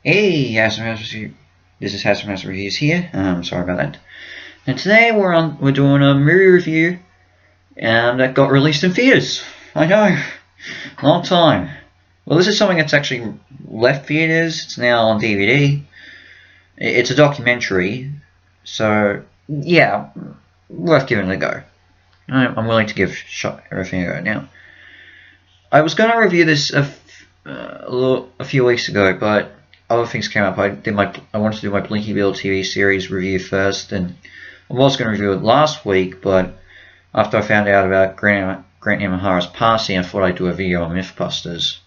Hey, this is Hasbro Reviews here. Sorry about that. And today we're doing a movie review that got released in theaters. I know, long time. Well, this is something that's actually left theaters. It's now on DVD. It's a documentary, so yeah, worth giving it a go. I'm willing to give everything a go. Now, I was going to review this a few weeks ago, but other things came up. I wanted to do my Blinky Bill TV series review first, and I was going to review it last week, but after I found out about Grant Imahara's passing, I thought I'd do a video on MythBusters.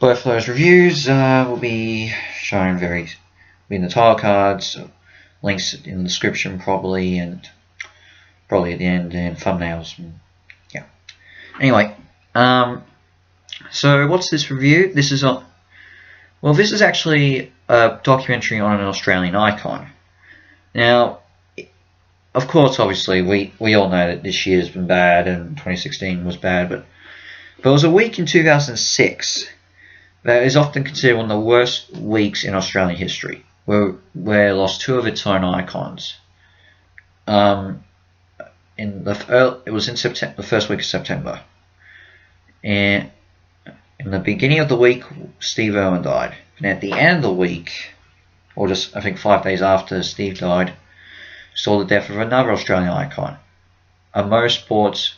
Both of those reviews will be shown in the title cards, links in the description probably, and probably at the end, and thumbnails. Yeah. Anyway, so what's this review? This is actually a documentary on an Australian icon. Now, of course, obviously, we all know that this year's been bad and 2016 was bad, but there was a week in 2006 that is often considered one of the worst weeks in Australian history, where lost two of its own icons. It was in September, the first week of September, and in the beginning of the week, Steve Irwin died. And at the end of the week, or just I think 5 days after Steve died, saw the death of another Australian icon, a motorsports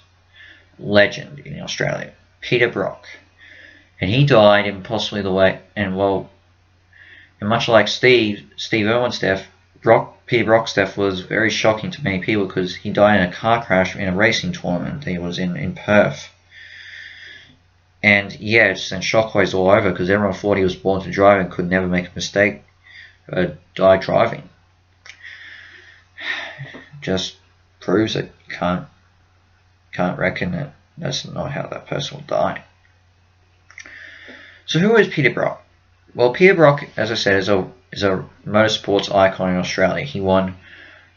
legend in Australia, Peter Brock. And he died in possibly the way, and much like Steve Irwin's death, Peter Brock's death was very shocking to many people because he died in a car crash in a racing tournament he was in Perth. And yeah, it sent shockwaves all over because everyone thought he was born to drive and could never make a mistake, die driving. Just proves that you can't reckon that that's not how that person will die. So who is Peter Brock? Well, Peter Brock, as I said, is a motorsports icon in Australia. He won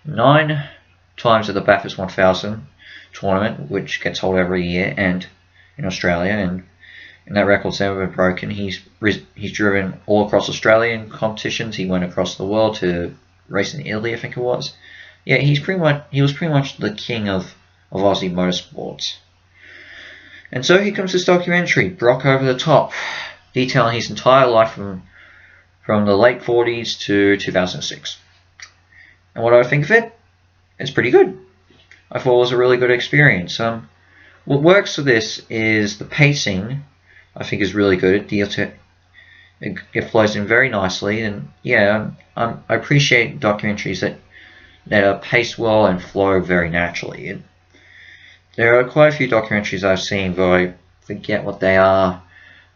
9 times at the Bathurst 1000 tournament, which gets held every year, and in Australia, and that record's never been broken. He's driven all across Australian competitions. He went across the world to race in Italy, I think it was. Yeah, he was pretty much the king of Aussie motorsports. And so here comes this documentary, Brock Over the Top, detailing his entire life from the late 40s to 2006. And what do I think of it? It's pretty good. I thought it was a really good experience. What works for this is the pacing. I think is really good. It flows in very nicely, and yeah, I appreciate documentaries that are paced well and flow very naturally. There are quite a few documentaries I've seen, though I forget what they are,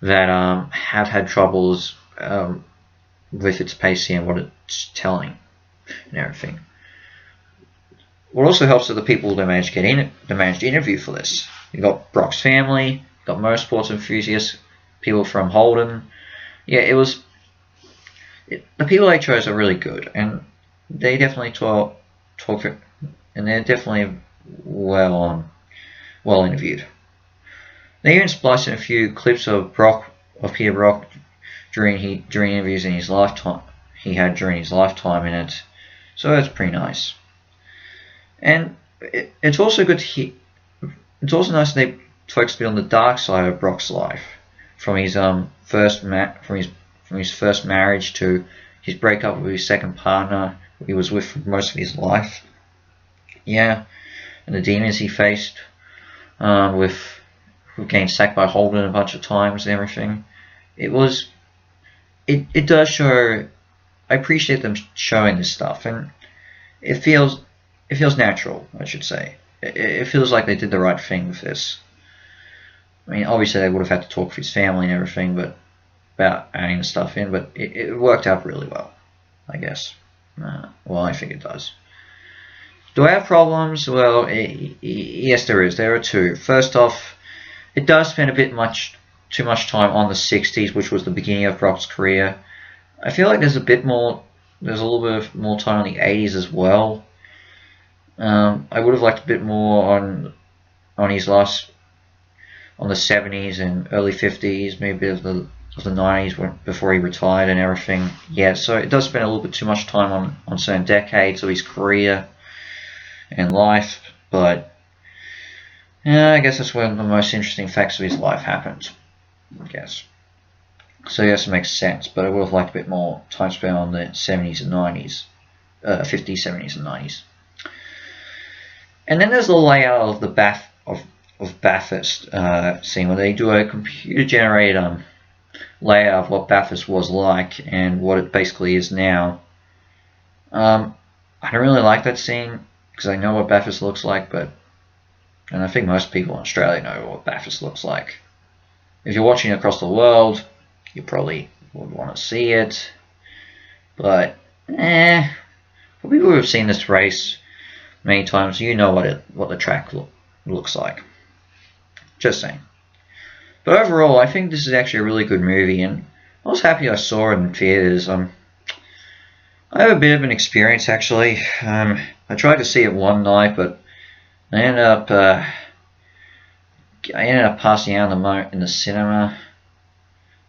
that have had troubles with its pacing and what it's telling and everything. What also helps are the people that managed to interview for this. You got Brock's family, got motorsports enthusiasts, people from Holden. Yeah, the people they chose are really good, and they definitely talk, and they're definitely well interviewed. They even spliced in a few clips of Peter Brock during interviews in his lifetime. He had during his lifetime in it, so that's pretty nice. And it's also good to hear. It's also nice that they focus a bit on the dark side of Brock's life, from his first marriage to his breakup with his second partner he was with for most of his life. Yeah, and the demons he faced with getting sacked by Holden a bunch of times and everything. It does show. I appreciate them showing this stuff, and it feels natural, I should say. It feels like they did the right thing with this. I mean, obviously they would have had to talk with his family and everything, but about adding the stuff in, but it worked out really well, I guess. Well, I think it does. Do I have problems? Well, yes, there is. There are two. First off, it does spend too much time on the 60s, which was the beginning of Brock's career. I feel like there's a little bit of more time on the 80s as well. I would have liked a bit more on his on the 70s and early 50s, maybe a bit of the of the 90s before he retired and everything. Yeah, so it does spend a little bit too much time on certain decades of his career and life, but yeah, I guess that's when the most interesting facts of his life happened, I guess. So yes, it makes sense, but I would have liked a bit more time spent on the 70s and 90s, 50s, 70s and 90s. And then there's the layout of the Bathurst scene, where they do a computer-generated layout of what Bathurst was like and what it basically is now. I don't really like that scene because I know what Bathurst looks like, and I think most people in Australia know what Bathurst looks like. If you're watching across the world, you probably would want to see it, but for people who have seen this race many times, you know what the track looks like. Just saying. But overall, I think this is actually a really good movie, and I was happy I saw it in theaters. I have a bit of an experience actually. I tried to see it one night, but I ended up passing out in the cinema.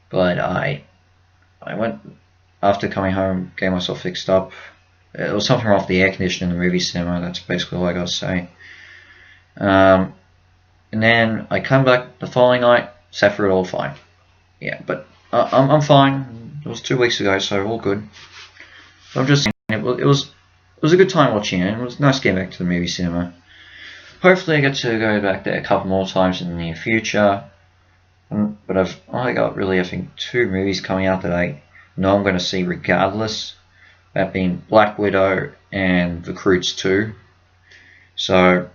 But I went after coming home, getting myself fixed up. It was something off the air conditioning in the movie cinema. That's basically all I got to say. And then I come back the following night, sat through it all fine. Yeah, but I'm fine. It was 2 weeks ago, so all good. So I'm just saying, it was a good time watching it. It was nice getting back to the movie cinema. Hopefully I get to go back there a couple more times in the near future. But I've only got really, I think, 2 movies coming out that I know I'm going to see regardless. That being Black Widow and The Croods 2. So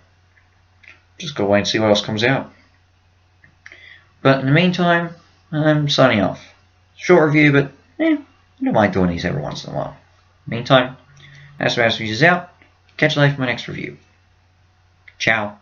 just gotta wait and see what else comes out. But in the meantime, I'm signing off. Short review, but I don't mind doing these every once in a while. Meantime, Astromouse is out. Catch you later for my next review. Ciao.